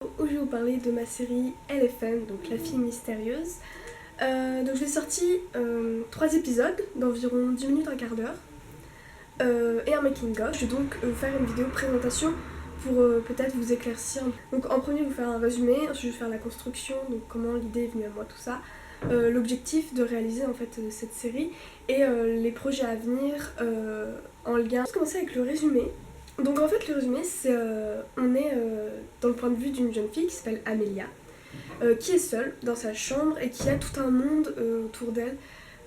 Aujourd'hui, je vais vous parler de ma série LFM, donc La fille mystérieuse. Donc je l'ai sorti 3 épisodes d'environ 10 minutes, un quart d'heure, et un making-of. Je vais donc vous faire une vidéo présentation pour peut-être vous éclaircir. Donc en premier, vous faire un résumé, ensuite je vais faire la construction, donc comment l'idée est venue à moi, tout ça. L'objectif de réaliser en fait cette série et les projets à venir en lien. On va commencer avec le résumé. Donc en fait le résumé c'est on est dans le point de vue d'une jeune fille qui s'appelle Amélia, qui est seule dans sa chambre et qui a tout un monde autour d'elle,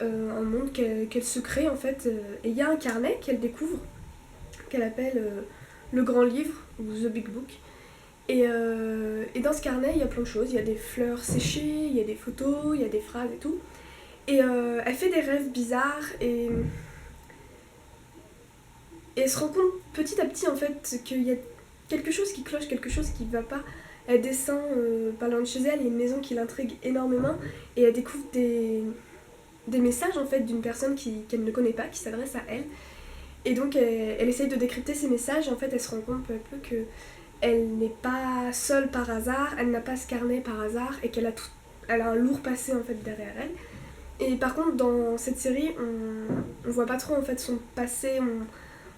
un monde qu'elle se crée en fait, et il y a un carnet qu'elle découvre, qu'elle appelle le grand livre ou The Big Book. Et dans ce carnet il y a plein de choses, il y a des fleurs séchées, il y a des photos, il y a des phrases et tout. Et elle fait des rêves bizarres et elle se rend compte petit à petit en fait qu'il y a quelque chose qui cloche, quelque chose qui va pas. Elle descend pas loin de chez elle, il y a une maison qui l'intrigue énormément et elle découvre des messages en fait d'une personne qu'elle ne connaît pas, qui s'adresse à elle. Et donc elle essaye de décrypter ces messages et en fait elle se rend compte peu à peu que elle n'est pas seule par hasard, elle n'a pas ce carnet par hasard et elle a un lourd passé en fait derrière elle. Et par contre dans cette série on voit pas trop en fait son passé,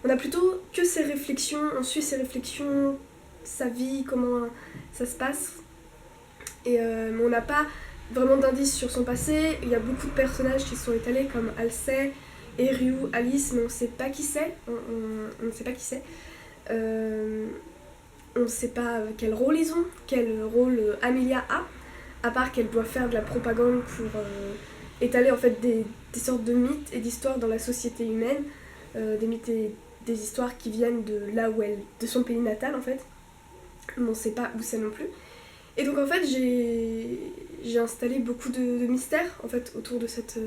on a plutôt que ses réflexions, on suit ses réflexions, sa vie, comment ça se passe. Et on n'a pas vraiment d'indices sur son passé. Il y a beaucoup de personnages qui sont étalés comme Halsey, Ryu, Alice, mais on ne sait pas qui c'est. On ne sait pas qui c'est. On ne sait pas quel rôle ils ont, quel rôle Amelia a, à part qu'elle doit faire de la propagande pour étaler en fait des sortes de mythes et d'histoires dans la société humaine, des mythes et des histoires qui viennent de là où de son pays natal en fait, mais on sait pas où c'est non plus. Et donc en fait j'ai installé beaucoup de mystères en fait autour de cette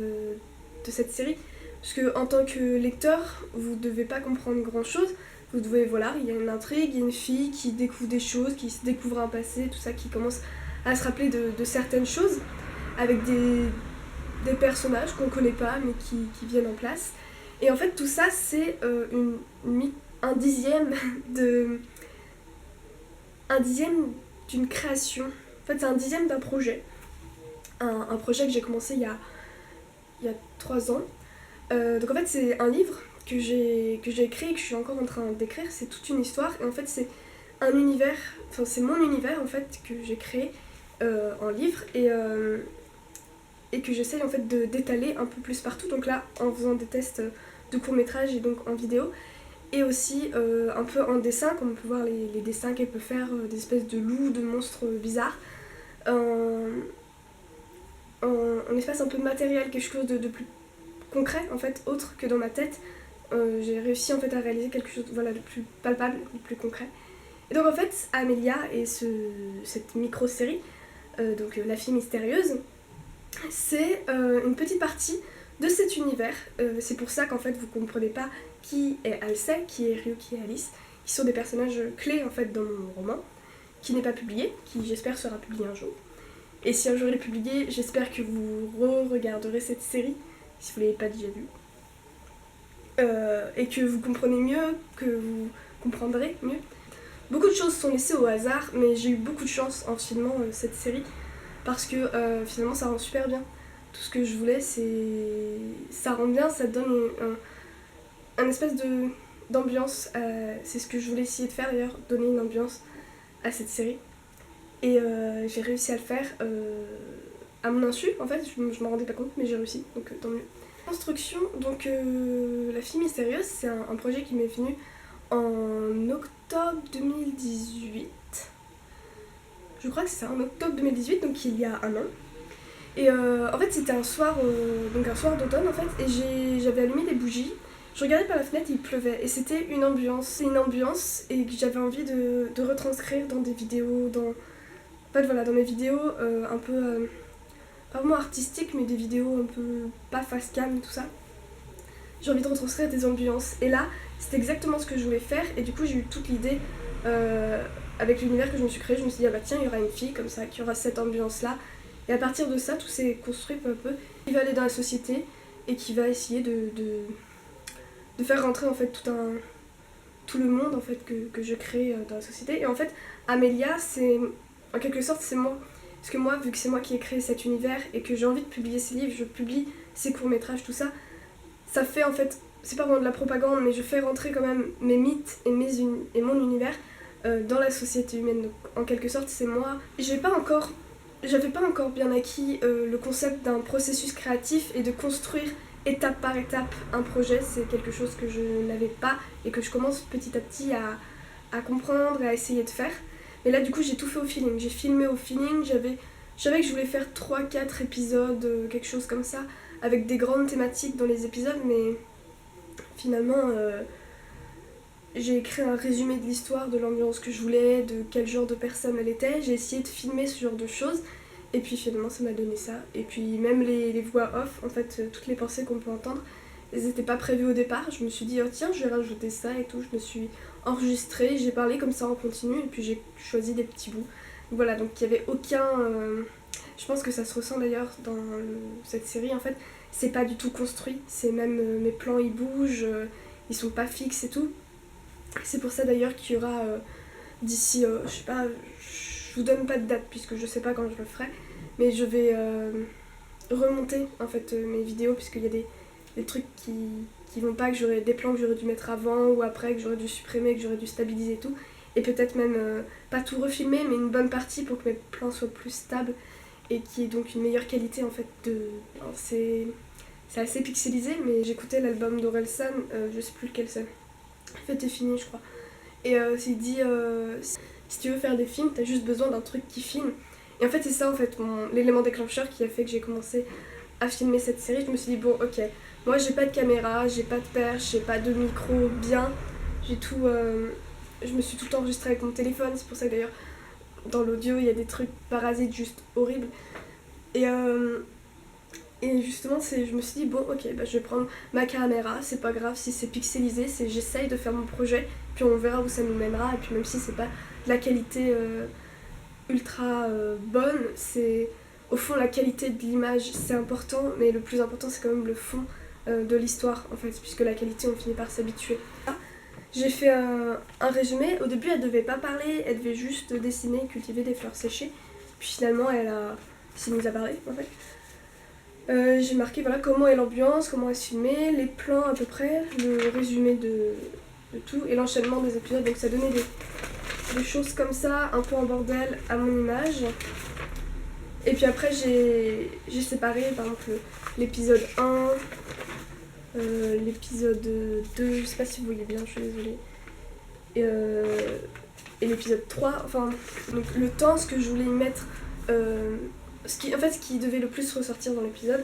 série, parce que en tant que lecteur vous devez pas comprendre grand chose, vous devez, voilà, il y a une intrigue, il y a une fille qui découvre des choses, qui se découvre un passé, tout ça, qui commence à se rappeler de certaines choses, avec des personnages qu'on connaît pas mais qui viennent en place. Et en fait tout ça c'est un dixième de un dixième d'une création. En fait c'est un dixième d'un projet, un projet que j'ai commencé il y a 3 ans. Donc en fait c'est un livre que j'ai écrit et que je suis encore en train d'écrire. C'est toute une histoire et en fait c'est un univers, enfin c'est mon univers en fait que j'ai créé en livre et que j'essaye en fait d'étaler un peu plus partout. Donc là en faisant des tests de court-métrage et donc en vidéo, et aussi un peu en dessin, comme on peut voir les dessins qu'elle peut faire, des espèces de loups, de monstres bizarres, en espace un peu matériel, quelque chose de plus concret en fait, autre que dans ma tête. J'ai réussi en fait à réaliser quelque chose, voilà, de plus palpable, de plus concret. Et donc en fait Amélia et cette micro-série, donc La fille mystérieuse, c'est une petite partie de cet univers. C'est pour ça qu'en fait vous comprenez pas qui est Halsey, qui est Ryu, qui est Alice, qui sont des personnages clés en fait dans mon roman, qui n'est pas publié, qui j'espère sera publié un jour. Et si un jour il est publié, j'espère que vous re-regarderez cette série, si vous ne l'avez pas déjà vue. Et que vous comprenez mieux, que vous comprendrez mieux. Beaucoup de choses sont laissées au hasard, mais j'ai eu beaucoup de chance en filmant cette série, parce que finalement ça rend super bien. Tout ce que je voulais, c'est ça rend bien, ça donne un espèce d'ambiance. C'est ce que je voulais essayer de faire d'ailleurs, donner une ambiance à cette série. Et j'ai réussi à le faire à mon insu, en fait, je m'en rendais pas compte, mais j'ai réussi, donc tant mieux. Construction, donc La fille mystérieuse, c'est un projet qui m'est venu en octobre 2018. Je crois que c'est ça, en octobre 2018, donc il y a un an. Et en fait c'était un soir d'automne en fait, et j'avais allumé des bougies. Je regardais par la fenêtre et il pleuvait, et c'était une ambiance, et que j'avais envie de retranscrire dans des vidéos, en fait voilà, dans mes vidéos un peu, pas vraiment artistiques, mais des vidéos un peu, pas face cam, tout ça. J'ai envie de retranscrire des ambiances, et là c'était exactement ce que je voulais faire, et du coup j'ai eu toute l'idée avec l'univers que je me suis créé. Je me suis dit ah bah tiens, il y aura une fille comme ça, qui aura cette ambiance là. Et à partir de ça, tout s'est construit peu à peu. Qui va aller dans la société et qui va essayer de faire rentrer en fait tout le monde en fait que je crée dans la société. Et en fait, Amélia, c'est en quelque sorte c'est moi. Parce que moi, vu que c'est moi qui ai créé cet univers et que j'ai envie de publier ces livres, je publie ces courts-métrages, tout ça, ça fait en fait, c'est pas vraiment de la propagande, mais je fais rentrer quand même mes mythes et, et mon univers dans la société humaine. Donc en quelque sorte, c'est moi. J'avais pas encore bien acquis le concept d'un processus créatif et de construire étape par étape un projet. C'est quelque chose que je n'avais pas et que je commence petit à petit à comprendre et à essayer de faire. Mais là, du coup, j'ai tout fait au feeling. J'ai filmé au feeling. Je savais que je voulais faire 3-4 épisodes, quelque chose comme ça, avec des grandes thématiques dans les épisodes, mais finalement, j'ai écrit un résumé de l'histoire, de l'ambiance que je voulais, de quel genre de personne elle était. J'ai essayé de filmer ce genre de choses, et puis finalement, ça m'a donné ça. Et puis même les voix off, en fait, toutes les pensées qu'on peut entendre, elles n'étaient pas prévues au départ. Je me suis dit, oh tiens, je vais rajouter ça et tout. Je me suis enregistrée, j'ai parlé comme ça en continu, et puis j'ai choisi des petits bouts. Voilà, donc il n'y avait aucun... je pense que ça se ressent d'ailleurs dans cette série, en fait. C'est pas du tout construit, c'est même mes plans ils bougent, ils sont pas fixes et tout. C'est pour ça d'ailleurs qu'il y aura d'ici, je sais pas, je vous donne pas de date puisque je sais pas quand je le ferai, mais je vais remonter en fait mes vidéos puisqu'il y a des trucs qui vont pas, que j'aurais des plans que j'aurais dû mettre avant ou après, que j'aurais dû supprimer, que j'aurais dû stabiliser et tout. Et peut-être même pas tout refilmer, mais une bonne partie pour que mes plans soient plus stables et qu'il y ait donc une meilleure qualité en fait de... Alors, c'est assez pixelisé, mais j'écoutais l'album d'Orelsan, je sais plus lequel c'est. Fait est fini, je crois. Et il dit si tu veux faire des films, t'as juste besoin d'un truc qui filme. Et en fait, c'est ça en fait l'élément déclencheur qui a fait que j'ai commencé à filmer cette série. Je me suis dit, bon, ok, moi j'ai pas de caméra, j'ai pas de perche, j'ai pas de micro bien, j'ai tout. Je me suis tout le temps enregistrée avec mon téléphone, c'est pour ça que d'ailleurs dans l'audio il y a des trucs parasites juste horribles. Et justement, je me suis dit, bon, ok, bah, je vais prendre ma caméra, c'est pas grave si c'est pixelisé, j'essaye de faire mon projet, puis on verra où ça nous mènera. Et puis même si c'est pas de la qualité ultra bonne, c'est au fond la qualité de l'image, c'est important, mais le plus important c'est quand même le fond de l'histoire, en fait, puisque la qualité, on finit par s'habituer. J'ai fait un résumé. Au début, elle devait pas parler, elle devait juste dessiner et cultiver des fleurs séchées. Puis finalement, s'est mise à parler, en fait. J'ai marqué voilà, comment est l'ambiance, comment est filmé, les plans à peu près, le résumé de tout et l'enchaînement des épisodes. Donc ça donnait des choses comme ça, un peu en bordel à mon image. Et puis après j'ai séparé par exemple l'épisode 1, l'épisode 2, je sais pas si vous voyez bien, je suis désolée. Et l'épisode 3, enfin donc le temps, ce que je voulais y mettre... ce qui devait le plus ressortir dans l'épisode,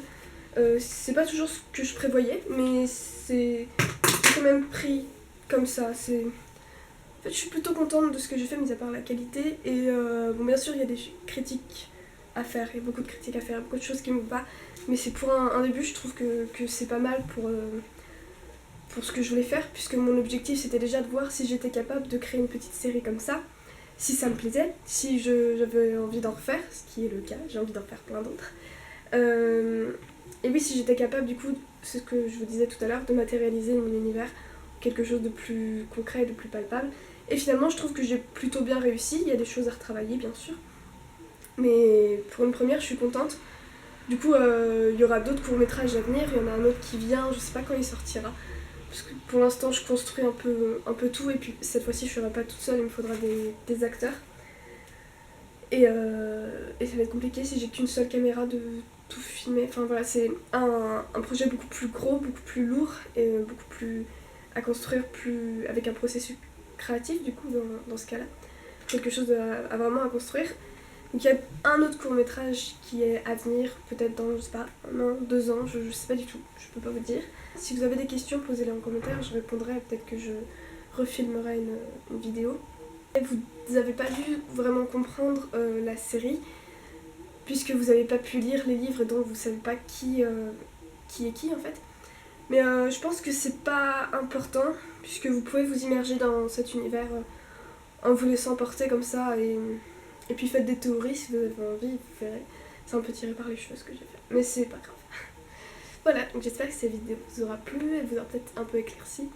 c'est pas toujours ce que je prévoyais, mais c'est quand même pris comme ça. En fait, je suis plutôt contente de ce que j'ai fait, mis à part la qualité. Et bon, bien sûr, il y a des critiques à faire, il y a beaucoup de critiques à faire, beaucoup de choses qui me vont pas. Mais c'est pour un début, je trouve que c'est pas mal pour ce que je voulais faire, puisque mon objectif c'était déjà de voir si j'étais capable de créer une petite série comme ça. Si ça me plaisait, si j'avais envie d'en refaire, ce qui est le cas, j'ai envie d'en faire plein d'autres. Et oui, si j'étais capable, du coup, c'est ce que je vous disais tout à l'heure, de matérialiser mon univers, quelque chose de plus concret, de plus palpable. Et finalement, je trouve que j'ai plutôt bien réussi. Il y a des choses à retravailler, bien sûr. Mais pour une première, je suis contente. Du coup, il y aura d'autres courts-métrages à venir. Il y en a un autre qui vient, je sais pas quand il sortira. Parce que pour l'instant, je construis un peu tout, et puis cette fois-ci, je ne serai pas toute seule, il me faudra des acteurs. Et ça va être compliqué si j'ai qu'une seule caméra de tout filmer. Enfin voilà, c'est un projet beaucoup plus gros, beaucoup plus lourd, et beaucoup plus à construire, avec un processus créatif, du coup, dans ce cas-là. Quelque chose à vraiment à construire. Donc il y a un autre court-métrage qui est à venir, peut-être dans, je sais pas, 1 an, 2 ans, je sais pas du tout, je peux pas vous dire. Si vous avez des questions, posez-les en commentaire, je répondrai, peut-être que je refilmerai une vidéo. Vous n'avez pas dû vraiment comprendre la série, puisque vous n'avez pas pu lire les livres, donc vous savez pas qui est qui en fait. Mais je pense que c'est pas important, puisque vous pouvez vous immerger dans cet univers en vous laissant porter comme ça, et puis faites des théories si vous avez envie, vous verrez. C'est un peu tiré par les cheveux ce que j'ai fait, mais c'est pas grave. Voilà, donc j'espère que cette vidéo vous aura plu, elle vous aura peut-être un peu éclairci.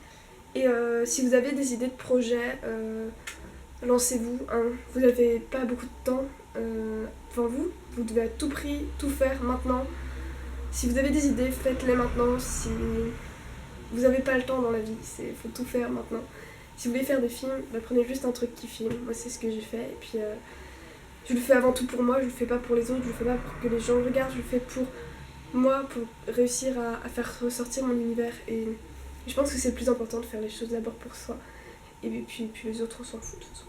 Et si vous avez des idées de projets lancez-vous, hein. Vous n'avez pas beaucoup de temps devant vous, vous devez à tout prix tout faire maintenant. Si vous avez des idées, faites-les maintenant. Si vous n'avez pas le temps dans la vie, il faut tout faire maintenant. Si vous voulez faire des films, prenez juste un truc qui filme. Moi, c'est ce que j'ai fait. Et puis, je le fais avant tout pour moi, je le fais pas pour les autres, je le fais pas pour que les gens regardent, je le fais pour moi, pour réussir à faire ressortir mon univers. Et je pense que c'est le plus important de faire les choses d'abord pour soi. Et puis les autres, on s'en fout de toute façon.